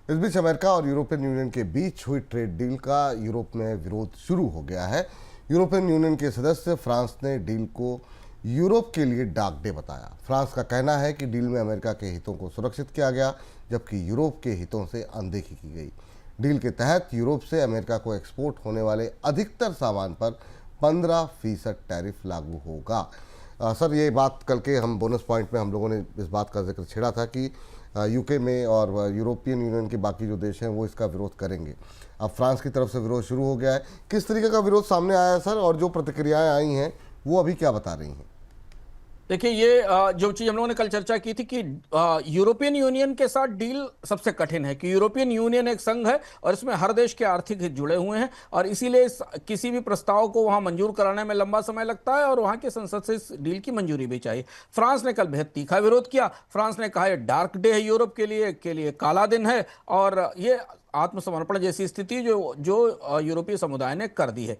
इस बीच अमेरिका और European union के बीच हुई ट्रेड डील का यूरोप में विरोध शुरू हो गया है। यूरोपियन यूनियन के सदस्य फ्रांस ने डील को यूरोप के लिए डाक डे बताया। फ्रांस का कहना है कि डील में अमेरिका के हितों को सुरक्षित किया गया, जबकि यूरोप के हितों से अनदेखी की गई। डील के तहत यूरोप से अमेरिका को एक्सपोर्ट होने वाले अधिकतर सामान पर 15% टैरिफ लागू होगा। सर, ये बात कल के हम बोनस पॉइंट में हम लोगों ने इस बात का जिक्र छेड़ा था कि यूके में और यूरोपियन यूनियन के बाकी जो देश हैं वो इसका विरोध करेंगे। अब फ्रांस की तरफ से विरोध शुरू हो गया है। किस तरीके का विरोध सामने आया है सर, और जो प्रतिक्रियाएं आई हैं वो अभी क्या बता रही हैं? देखिए, ये जो चीज हम लोगों ने कल चर्चा की थी कि यूरोपियन यूनियन के साथ डील सबसे कठिन है कि यूरोपियन यूनियन एक संघ है और इसमें हर देश के आर्थिक हित जुड़े हुए हैं और इसीलिए किसी भी प्रस्ताव को वहां मंजूर कराने में लंबा समय लगता है और वहां की संसद से इस डील की मंजूरी भी चाहिए। फ्रांस ने कल बेहद तीखा विरोध किया। फ्रांस ने कहा ये डार्क डे है यूरोप के लिए काला दिन है और ये आत्मसमर्पण जैसी स्थिति जो यूरोपीय समुदाय ने कर दी है।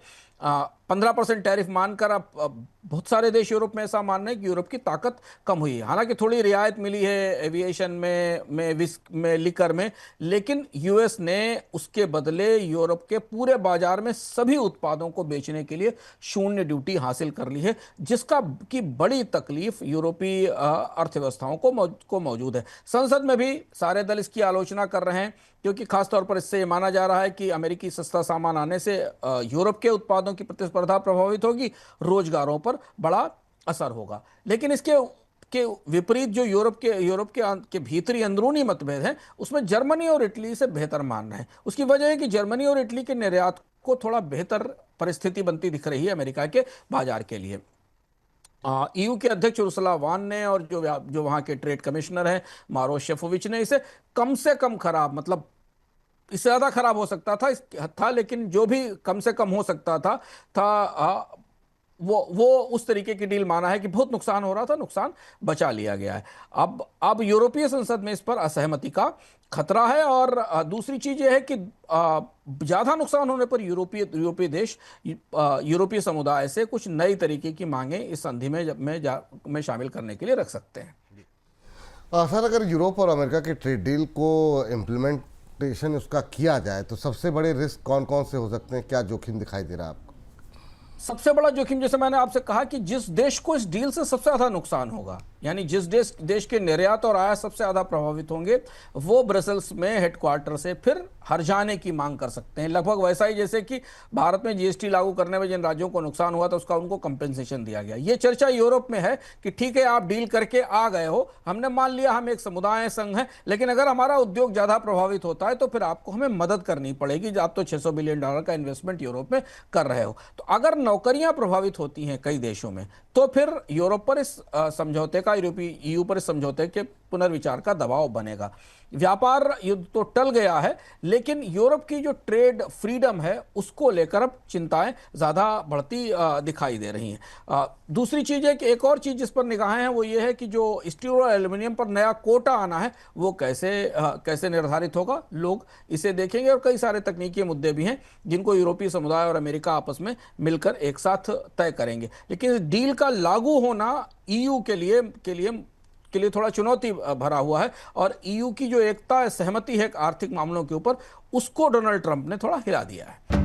15% टैरिफ मानकर अब बहुत सारे देश यूरोप में ऐसा मान रहे हैं कि यूरोप की ताकत कम हुई है। हालांकि थोड़ी रियायत मिली है एविएशन में विस्क में, लिकर में, लेकिन यूएस ने उसके बदले यूरोप के पूरे बाजार में सभी उत्पादों को बेचने के लिए शून्य ड्यूटी हासिल कर ली है, जिसका की बड़ी तकलीफ यूरोपीय अर्थव्यवस्थाओं को मौजूद है। संसद में भी सारे दल इसकी आलोचना कर रहे हैं क्योंकि खासतौर पर इससे माना जा रहा है कि अमेरिकी सस्ता सामान आने से यूरोप के उत्पादों की प्रतिस्पर्धा प्रभावित होगी, रोजगारों पर बड़ा असर होगा। लेकिन के विपरीत जो यूरोप के भीतरी अंदरूनी मतभेद हैं, उसमें जर्मनी और इटली से बेहतर मान रहे हैं। उसकी वजह है कि जर्मनी और इटली के निर्यात को थोड़ा बेहतर परिस्थिति बनती दिख रही है अमेरिका के बाजार के लिए। ईयू के अध्यक्ष उर्सुला वॉन ने और जो वहां के ट्रेड कमिश्नर हैं मारो शेफोविच ने इसे कम से कम खराब, मतलब इससे ज्यादा खराब हो सकता था लेकिन जो भी कम से कम हो सकता था वो उस तरीके की डील माना है कि बहुत नुकसान हो रहा था, नुकसान बचा लिया गया है। अब यूरोपीय संसद में इस पर असहमति का खतरा है और दूसरी चीज यह है कि ज्यादा नुकसान होने पर यूरोपीय देश यूरोपीय समुदाय से कुछ नई तरीके की मांगे इस संधि में शामिल करने के लिए रख सकते हैं। सर, अगर यूरोप और अमेरिका की ट्रेड डील को इम्प्लीमेंटेशन उसका किया जाए तो सबसे बड़े रिस्क कौन कौन से हो सकते हैं? क्या जोखिम दिखाई दे रहा है आपको? सबसे बड़ा जोखिम, जैसे मैंने आपसे कहा कि जिस देश को इस डील से सबसे ज्यादा नुकसान होगा, यानी जिस देश के निर्यात और आयात सबसे ज्यादा प्रभावित होंगे, वो ब्रसेल्स में हेडक्वार्टर से फिर हर्जाने की मांग कर सकते हैं। लगभग वैसा ही जैसे कि भारत में जीएसटी लागू करने में जिन राज्यों को नुकसान हुआ था उसका उनको कंपेंसेशन दिया गया। ये चर्चा यूरोप में है कि ठीक है, आप डील करके आ गए हो, हमने मान लिया हम एक समुदाय संघ है, लेकिन अगर हमारा उद्योग ज्यादा प्रभावित होता है तो फिर आपको हमें मदद करनी पड़ेगी। आप तो $600 बिलियन का इन्वेस्टमेंट यूरोप में कर रहे हो, तो अगर नौकरियां प्रभावित होती हैं कई देशों में, तो फिर यूरोप पर इस समझौते का, ईयू पर इस समझौते के पुनर्विचार का दबाव बनेगा। व्यापार युद्ध तो टल गया है, लेकिन यूरोप की जो ट्रेड फ्रीडम है उसको लेकर अब चिंताएं ज्यादा बढ़ती दिखाई दे रही हैं। दूसरी चीज है कि एक और चीज जिस पर निगाहें हैं वो ये है कि जो स्टील और एल्युमिनियम पर नया कोटा आना है वो कैसे निर्धारित होगा, लोग इसे देखेंगे। और कई सारे तकनीकी मुद्दे भी हैं जिनको यूरोपीय समुदाय और अमेरिका आपस में मिलकर एक साथ तय करेंगे। लेकिन इस डील का लागू होना ईयू के लिए थोड़ा चुनौती भरा हुआ है और ईयू की जो एकता सहमति है आर्थिक मामलों के ऊपर, उसको डोनाल्ड ट्रंप ने थोड़ा हिला दिया है।